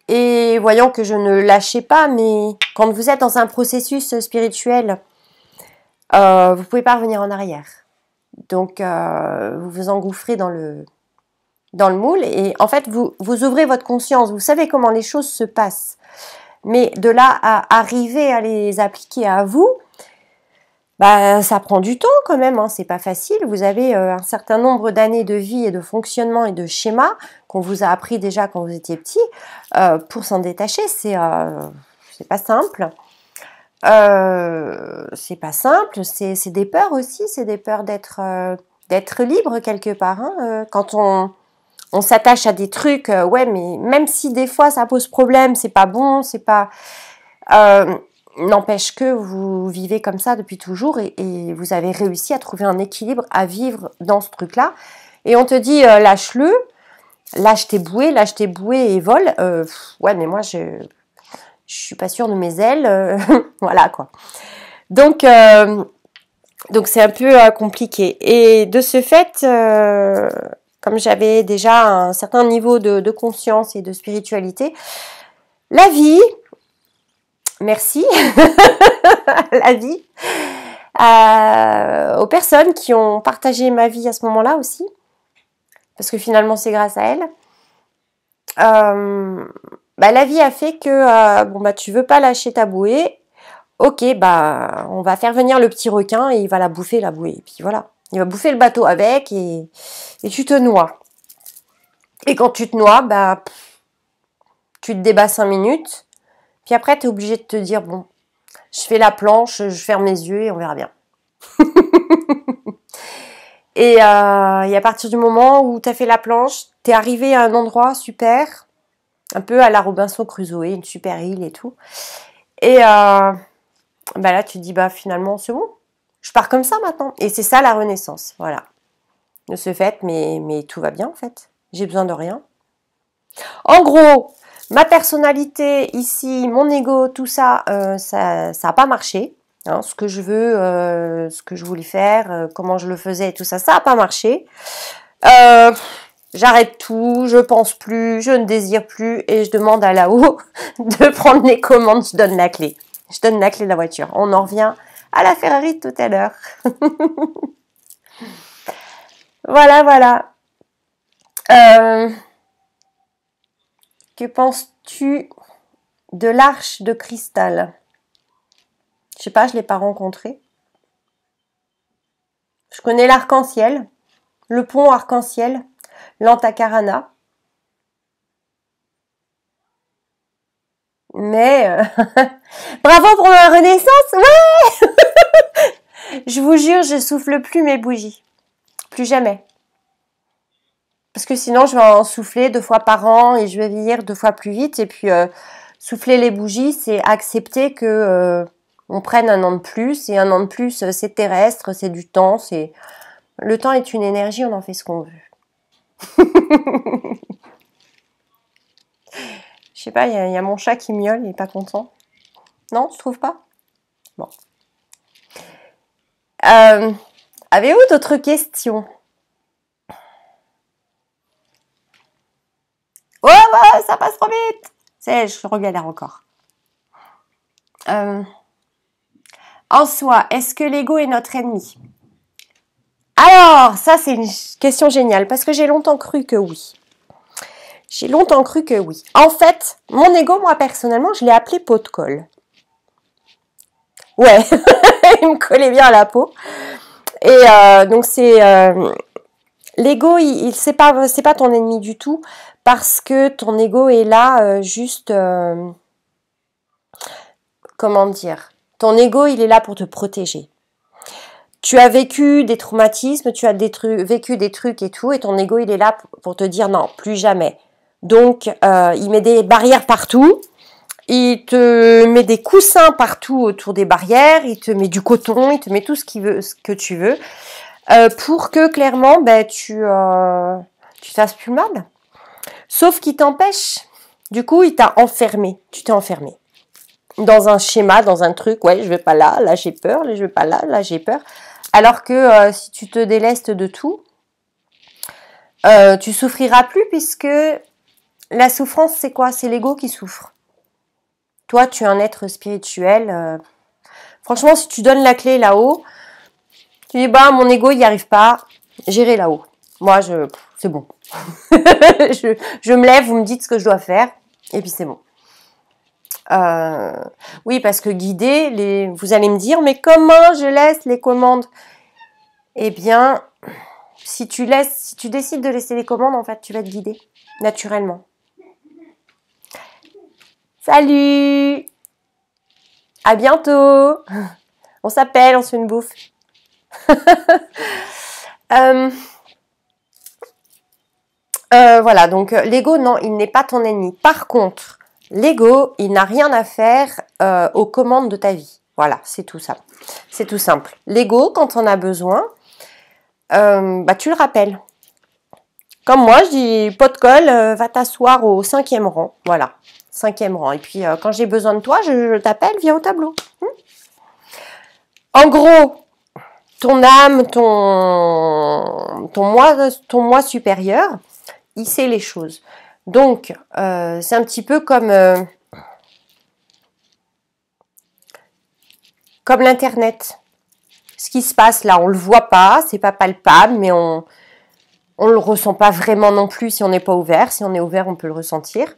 Et voyant que je ne lâchais pas, mais quand vous êtes dans un processus spirituel, vous ne pouvez pas revenir en arrière. Donc, vous vous engouffrez dans le moule et en fait, vous ouvrez votre conscience. Vous savez comment les choses se passent. Mais de là à arriver à les appliquer à vous, ça prend du temps quand même, hein, c'est pas facile. Vous avez un certain nombre d'années de vie et de fonctionnement et de schémas qu'on vous a appris déjà quand vous étiez petit. Pour s'en détacher, c'est pas simple. C'est pas simple, c'est des peurs aussi, c'est des peurs d'être libre quelque part. Hein. Quand on s'attache à des trucs, ouais, mais même si des fois ça pose problème, c'est pas bon, c'est pas... n'empêche que vous vivez comme ça depuis toujours et vous avez réussi à trouver un équilibre, à vivre dans ce truc-là. Et on te dit, lâche-le, lâche tes bouées et vole. Ouais, mais moi, je suis pas sûre de mes ailes. Voilà, quoi. Donc c'est un peu compliqué. Et de ce fait, comme j'avais déjà un certain niveau de conscience et de spiritualité, la vie... Merci, la vie aux personnes qui ont partagé ma vie à ce moment-là aussi, parce que finalement c'est grâce à elles. La vie a fait que tu veux pas lâcher ta bouée. Ok, on va faire venir le petit requin et il va la bouffer, la bouée. Et puis voilà, il va bouffer le bateau avec et tu te noies. Et quand tu te noies, tu te débats 5 minutes. Puis après, tu es obligé de te dire, bon, je fais la planche, je ferme mes yeux et on verra bien. Et à partir du moment où tu as fait la planche, tu es arrivé à un endroit super, un peu à la Robinson Crusoe, une super île et tout. Et là, tu te dis, finalement, c'est bon. Je pars comme ça maintenant. Et c'est ça la renaissance, voilà. De ce fait, mais tout va bien en fait. J'ai besoin de rien. En gros, ma personnalité ici, mon ego, tout ça, ça n'a pas marché. Hein, ce que je veux, ce que je voulais faire, comment je le faisais, tout ça, ça n'a pas marché. J'arrête tout, je pense plus, je ne désire plus et je demande à là-haut de prendre les commandes. Je donne la clé. Je donne la clé de la voiture. On en revient à la Ferrari de tout à l'heure. Voilà. Que penses-tu de l'arche de cristal? Je sais pas, je l'ai pas rencontré. Je connais l'arc-en-ciel, le pont arc-en-ciel, l'Antacarana. Mais bravo pour ma renaissance, ouais. Je vous jure, je souffle plus mes bougies, plus jamais. Parce que sinon, je vais en souffler 2 fois par an et je vais vieillir 2 fois plus vite. Et puis, souffler les bougies, c'est accepter que on prenne un an de plus. Et un an de plus, c'est terrestre, c'est du temps. Le temps est une énergie, on en fait ce qu'on veut. Je sais pas, il y a mon chat qui miaule, il est pas content. Non, tu trouves pas? Bon. Avez-vous d'autres questions? Ouais, ça passe trop vite. Je regalère encore. En soi, est-ce que l'ego est notre ennemi? Alors, ça c'est une question géniale, parce que j'ai longtemps cru que oui. En fait, mon ego, moi personnellement, je l'ai appelé pot de colle. Ouais, il me collait bien à la peau. Et donc c'est l'ego, c'est pas ton ennemi du tout, parce que ton ego est là juste comment dire, ton ego il est là pour te protéger. Tu as vécu des traumatismes, tu as vécu des trucs et tout, et ton ego il est là pour te dire non, plus jamais. Donc il met des barrières partout, il te met des coussins partout autour des barrières, il te met du coton, il te met tout ce que tu veux, pour que clairement tu fasses plus mal. Sauf qu'il t'empêche. Du coup, il t'a enfermé. Tu t'es enfermé dans un schéma, dans un truc. Ouais, je vais pas là, là j'ai peur, là je vais pas là, là j'ai peur. Alors que si tu te délestes de tout, tu souffriras plus, puisque la souffrance, c'est quoi? C'est l'ego qui souffre. Toi, tu es un être spirituel. Franchement, si tu donnes la clé là-haut, tu dis mon ego il n'y arrive pas, j'irai là-haut. Moi, c'est bon. je me lève, vous me dites ce que je dois faire, et puis c'est bon. Oui, parce que guider, vous allez me dire, mais comment je laisse les commandes? Eh bien, si tu décides de laisser les commandes, en fait, tu vas te guider naturellement. Salut! À bientôt! On s'appelle, on se fait une bouffe. Voilà, donc l'ego, non, il n'est pas ton ennemi. Par contre, l'ego, il n'a rien à faire aux commandes de ta vie. Voilà, c'est tout ça. C'est tout simple. L'ego, quand on a besoin, tu le rappelles. Comme moi, je dis, pot de colle, va t'asseoir au 5e rang. Voilà, 5e rang. Et puis, quand j'ai besoin de toi, je t'appelle, viens au tableau. En gros, ton âme, ton moi supérieur, il sait les choses. Donc, c'est un petit peu comme l'Internet. ce qui se passe là, on le voit pas, c'est pas palpable, mais on le ressent pas vraiment non plus si on n'est pas ouvert. Si on est ouvert, on peut le ressentir.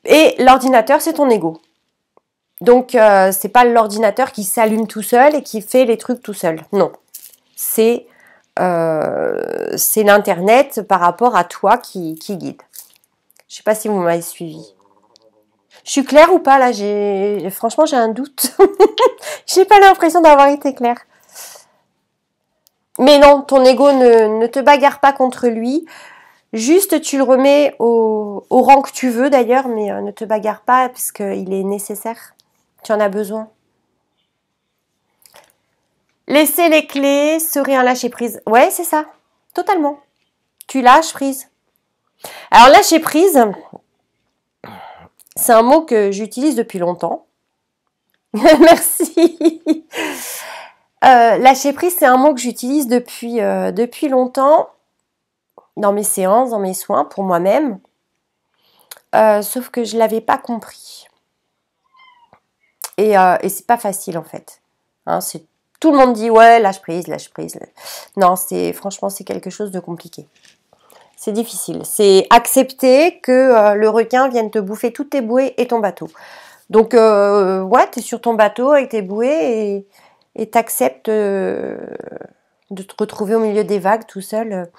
Et l'ordinateur, c'est ton ego. Donc, c'est pas l'ordinateur qui s'allume tout seul et qui fait les trucs tout seul. Non. C'est l'Internet par rapport à toi qui guide. Je sais pas si vous m'avez suivi. Je suis claire ou pas là? Franchement, j'ai un doute. J'ai pas l'impression d'avoir été claire. Mais non, ton ego ne te bagarre pas contre lui. Juste, tu le remets au rang que tu veux d'ailleurs, mais ne te bagarre pas parce qu'il est nécessaire. Tu en as besoin. Laisser les clés serait un lâcher prise. Ouais, c'est ça. Totalement. Tu lâches prise. Alors, lâcher prise, c'est un mot que j'utilise depuis longtemps. Merci. Lâcher prise, c'est un mot que j'utilise depuis longtemps dans mes séances, dans mes soins, pour moi-même. Sauf que je ne l'avais pas compris. Et c'est pas facile en fait. Hein, tout le monde dit ouais, lâche prise, lâche prise. Non, franchement, c'est quelque chose de compliqué. C'est difficile. C'est accepter que le requin vienne te bouffer toutes tes bouées et ton bateau. Donc, ouais, tu es sur ton bateau avec tes bouées et t'acceptes de te retrouver au milieu des vagues tout seul.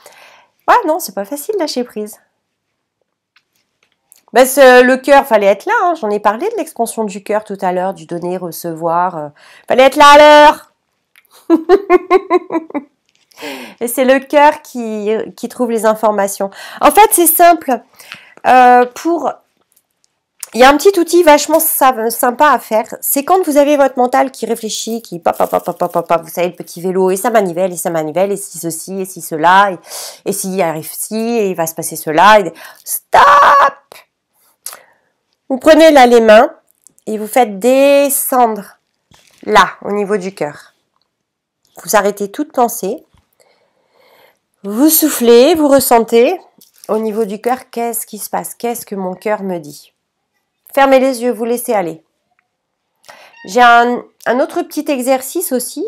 Ouais, non, c'est pas facile lâcher prise. Ben, le cœur, fallait être là. Hein. J'en ai parlé de l'expansion du cœur tout à l'heure, du donner, recevoir. Fallait être là à l'heure. Et c'est le cœur qui trouve les informations. En fait, c'est simple. Il y a un petit outil vachement sympa à faire. C'est quand vous avez votre mental qui réfléchit, qui vous savez, le petit vélo, et ça manivelle, et si ceci, et si cela, et s'il arrive ci, et il va se passer cela. Stop! Vous prenez là les mains et vous faites descendre là, au niveau du cœur. Vous arrêtez toute pensée. Vous soufflez, vous ressentez au niveau du cœur, qu'est-ce qui se passe? Qu'est-ce que mon cœur me dit? Fermez les yeux, vous laissez aller. J'ai un autre petit exercice aussi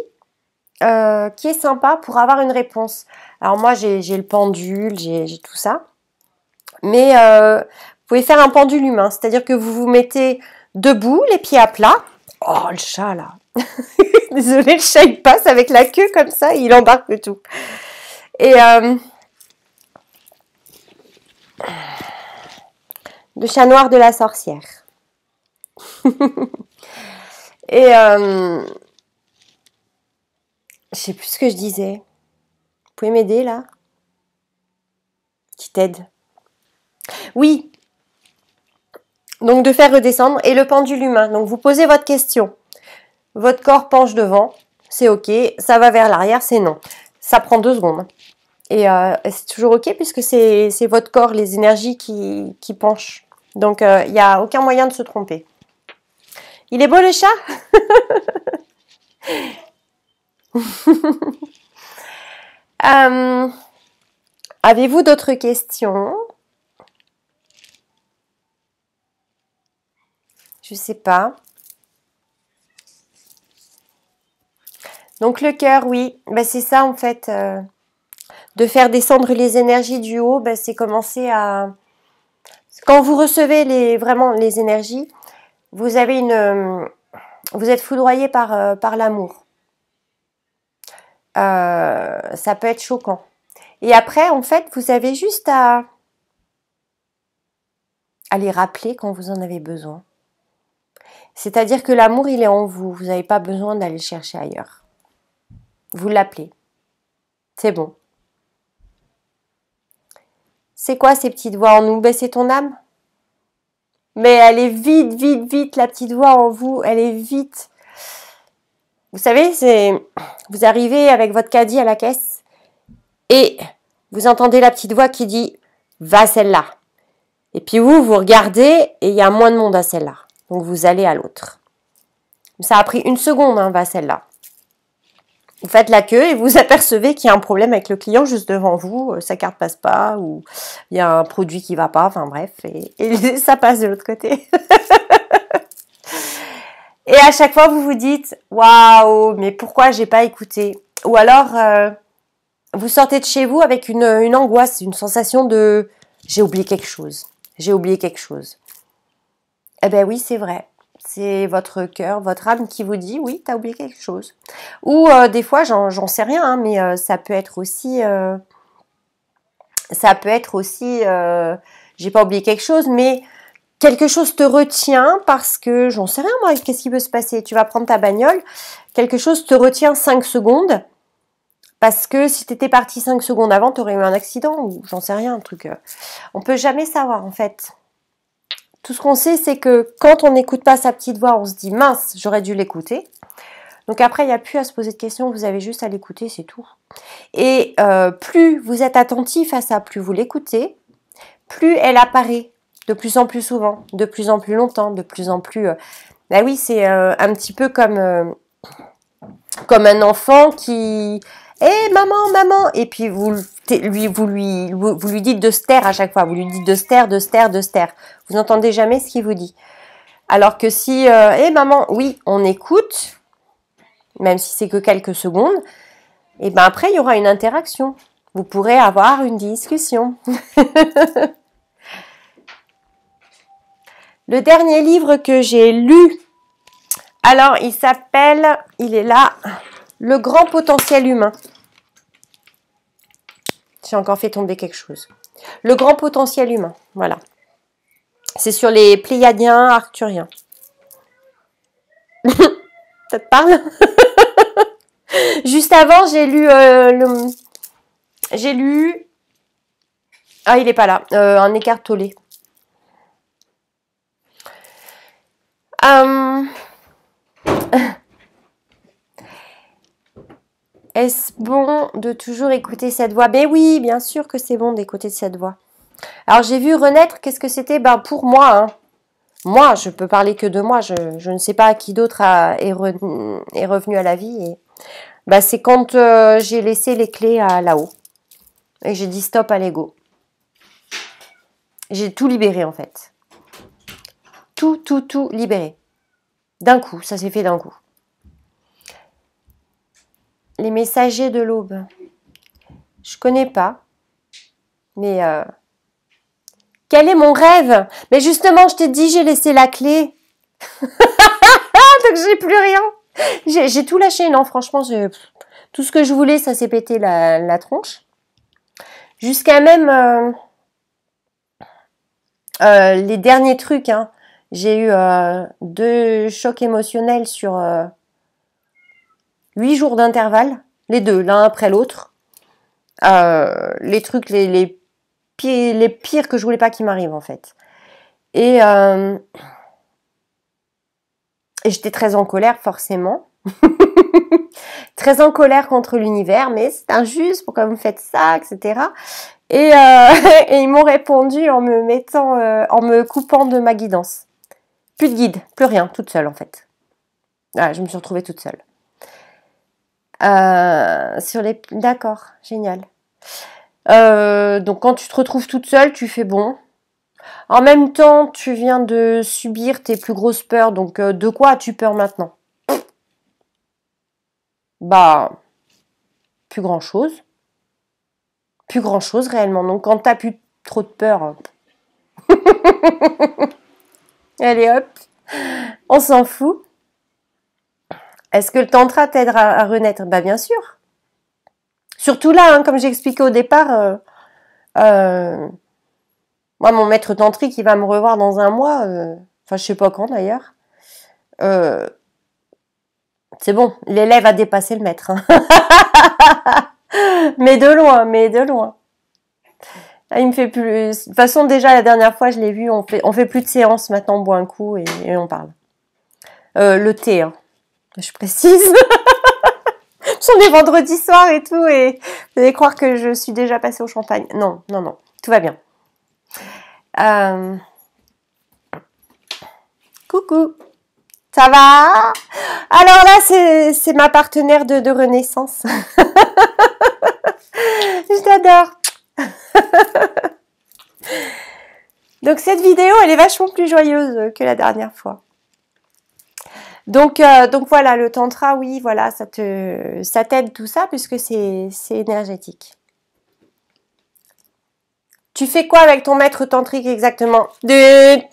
qui est sympa pour avoir une réponse. Alors moi, j'ai le pendule, j'ai tout ça. Mais vous pouvez faire un pendule humain, c'est-à-dire que vous vous mettez debout, les pieds à plat. Oh, le chat là. Désolée, le chat il passe avec la queue comme ça, il embarque tout. Et le chat noir de la sorcière. Et je sais plus ce que je disais. Vous pouvez m'aider là? Petite aide. Oui. Donc de faire redescendre et le pendule humain. Donc vous posez votre question. Votre corps penche devant, c'est ok. Ça va vers l'arrière, c'est non. Ça prend 2 secondes. Et c'est toujours ok puisque c'est votre corps, les énergies qui penchent. Donc il n'y a aucun moyen de se tromper. Il est beau le chat? Avez-vous d'autres questions? Je sais pas. Donc le cœur, oui, ben, c'est ça en fait. De faire descendre les énergies du haut, ben, c'est commencer à... Quand vous recevez vraiment les énergies, vous avez vous êtes foudroyé par l'amour. Ça peut être choquant. Et après, en fait, vous avez juste à les rappeler quand vous en avez besoin. C'est-à-dire que l'amour, il est en vous. Vous n'avez pas besoin d'aller le chercher ailleurs. Vous l'appelez. C'est bon. C'est quoi ces petites voix en nous? Ben, c'est ton âme. Mais elle est vite, vite, vite, la petite voix en vous. Elle est vite. Vous savez, vous arrivez avec votre caddie à la caisse et vous entendez la petite voix qui dit « Va celle-là ». Et puis vous regardez et il y a moins de monde à celle-là. Donc vous allez à l'autre. Ça a pris 1 seconde, hein, va celle-là. Vous faites la queue et vous apercevez qu'il y a un problème avec le client juste devant vous. Sa carte passe pas ou il y a un produit qui va pas. Enfin bref, et ça passe de l'autre côté. Et à chaque fois, vous vous dites, waouh, mais pourquoi j'ai pas écouté? Ou alors, vous sortez de chez vous avec une angoisse, une sensation de, j'ai oublié quelque chose. J'ai oublié quelque chose. Eh ben oui, c'est vrai. C'est votre cœur, votre âme qui vous dit, oui, t'as oublié quelque chose. Ou des fois, j'en sais rien, hein, mais ça peut être aussi, j'ai pas oublié quelque chose, mais quelque chose te retient parce que, j'en sais rien moi, qu'est-ce qui peut se passer? Tu vas prendre ta bagnole, quelque chose te retient 5 secondes, parce que si t'étais parti 5 secondes avant, t'aurais eu un accident, ou j'en sais rien, un truc. On peut jamais savoir en fait. Tout ce qu'on sait, c'est que quand on n'écoute pas sa petite voix, on se dit mince, j'aurais dû l'écouter. Donc après, il n'y a plus à se poser de questions, vous avez juste à l'écouter, c'est tout. Et plus vous êtes attentif à ça, plus vous l'écoutez, plus elle apparaît de plus en plus souvent, de plus en plus longtemps, de plus en plus... Bah oui, c'est un petit peu comme un enfant qui... Eh maman, maman! Et puis vous lui dites de se taire à chaque fois. Vous lui dites de se taire, de se taire, de se taire. Vous n'entendez jamais ce qu'il vous dit. Alors que si, eh maman, oui, on écoute, même si c'est que quelques secondes, et ben après il y aura une interaction. Vous pourrez avoir une discussion. Le dernier livre que j'ai lu, alors il est là, Le grand potentiel humain. J'ai encore fait tomber quelque chose. Le grand potentiel humain, voilà. C'est sur les Pléiadiens arcturiens. Ça te parle? Juste avant, j'ai lu ah, il est pas là. Un écartolé. Est-ce bon de toujours écouter cette voix? Ben oui, bien sûr que c'est bon d'écouter cette voix. Alors j'ai vu renaître, qu'est-ce que c'était? Ben pour moi, hein. Moi, je peux parler que de moi, je ne sais pas à qui d'autre est revenu à la vie. Et ben, c'est quand j'ai laissé les clés là-haut. Et j'ai dit stop à l'ego. J'ai tout libéré en fait. Tout libéré. D'un coup, ça s'est fait d'un coup. Les messagers de l'aube. Je connais pas. Mais quel est mon rêve? Mais justement, je t'ai dit, j'ai laissé la clé. Donc j'ai plus rien. J'ai tout lâché. Non, franchement, tout ce que je voulais, ça s'est pété la tronche. Jusqu'à même les derniers trucs. Hein. J'ai eu 2 chocs émotionnels sur 8 jours d'intervalle. Les deux, l'un après l'autre. Les trucs les pires que je voulais pas qu'ils m'arrivent en fait. Et j'étais très en colère forcément. Très en colère contre l'univers, mais c'est injuste, pourquoi vous me faites ça, etc. Et ils m'ont répondu en me coupant de ma guidance. Plus de guide, plus rien, toute seule en fait. Ah, je me suis retrouvée toute seule. D'accord, génial. Donc quand tu te retrouves toute seule, tu fais bon. En même temps, tu viens de subir tes plus grosses peurs, donc de quoi as-tu peur maintenant? Bah, plus grand-chose. Plus grand-chose réellement. Donc quand t'as plus trop de peur, allez hop, on s'en fout. Est-ce que le tantra t'aidera à renaître? Bah bien sûr. Surtout là, hein, comme j'ai expliqué au départ, moi mon maître tantrique il va me revoir dans un mois, enfin je sais pas quand d'ailleurs. C'est bon, l'élève a dépassé le maître. Hein. mais de loin, mais de loin. Il me fait plus. De toute façon, déjà la dernière fois, je l'ai vu, on fait plus de séances. Maintenant, on boit un coup et on parle. Le thé, hein. Je précise. Ce sont des vendredis soirs et tout, et vous allez croire que je suis déjà passée au champagne. Non, non, non, tout va bien. Coucou. Ça va? Alors là, c'est ma partenaire de renaissance. Je t'adore. Donc cette vidéo, elle est vachement plus joyeuse que la dernière fois. Donc voilà, le tantra, oui, voilà, ça t'aide tout ça puisque c'est énergétique. Tu fais quoi avec ton maître tantrique exactement? Je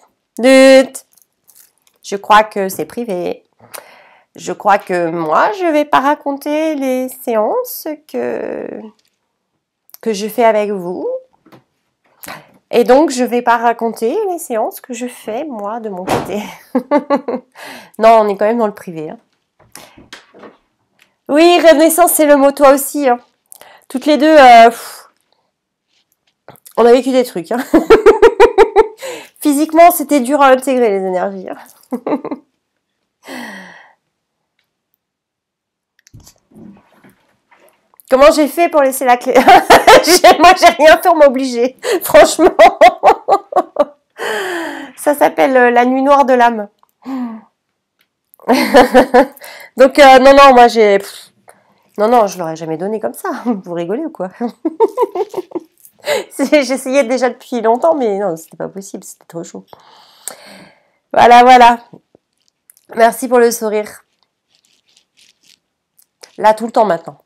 crois que c'est privé. Je crois que moi, je vais pas raconter les séances que je fais avec vous. Et donc, je vais pas raconter les séances que je fais, moi, de mon côté. Non, on est quand même dans le privé. Hein. Oui, Renaissance, c'est le mot, toi aussi. Hein. Toutes les deux, on a vécu des trucs. Hein. Physiquement, c'était dur à intégrer, les énergies. Hein. Comment j'ai fait pour laisser la clé? Moi, j'ai rien fait, on m'a obligé. Franchement. Ça s'appelle la nuit noire de l'âme. Donc, non, moi, non, je l'aurais jamais donné comme ça. Vous rigolez ou quoi? J'essayais déjà depuis longtemps, mais non, c'était pas possible, c'était trop chaud. Voilà. Merci pour le sourire. Là, tout le temps maintenant.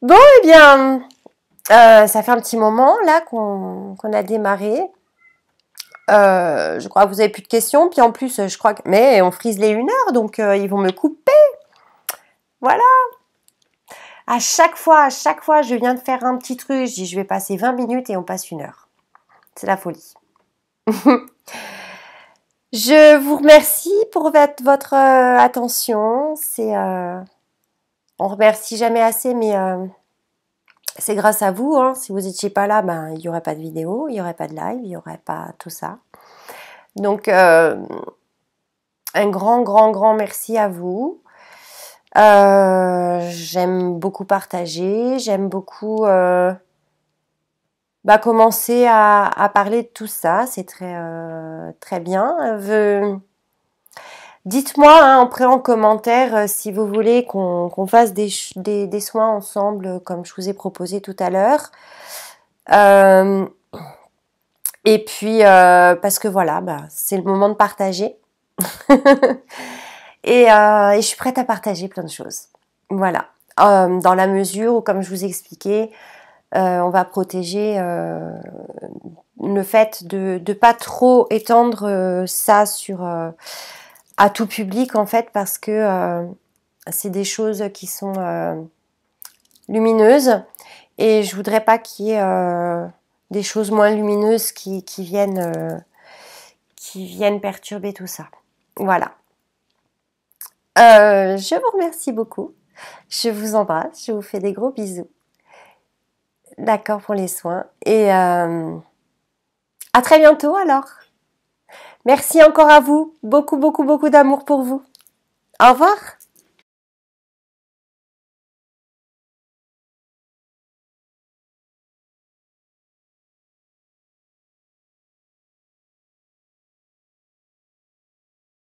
Bon, eh bien, ça fait un petit moment là qu'on a démarré. Je crois que vous avez plus de questions. Puis en plus, je crois que... Mais on frise les 1 heure, donc ils vont me couper. Voilà. À chaque fois, je viens de faire un petit truc. Je dis, je vais passer 20 minutes et on passe 1 heure. C'est la folie. Je vous remercie pour votre attention. On remercie jamais assez, mais c'est grâce à vous. Hein. Si vous n'étiez pas là, ben, il n'y aurait pas de vidéo, il n'y aurait pas de live, il n'y aurait pas tout ça. Donc, un grand merci à vous. J'aime beaucoup partager, j'aime beaucoup commencer à parler de tout ça. C'est très bien. Dites-moi hein, après en commentaire si vous voulez qu'on fasse des soins ensemble comme je vous ai proposé tout à l'heure. Et puis parce que voilà, c'est le moment de partager. et je suis prête à partager plein de choses. Voilà. Dans la mesure où, comme je vous expliquais, on va protéger le fait de ne pas trop étendre ça à tout public en fait parce que c'est des choses qui sont lumineuses et je voudrais pas qu'il y ait des choses moins lumineuses qui viennent perturber tout ça. Voilà. Je vous remercie beaucoup. Je vous embrasse. Je vous fais des gros bisous. D'accord pour les soins. Et à très bientôt alors. Merci encore à vous. Beaucoup d'amour pour vous. Au revoir.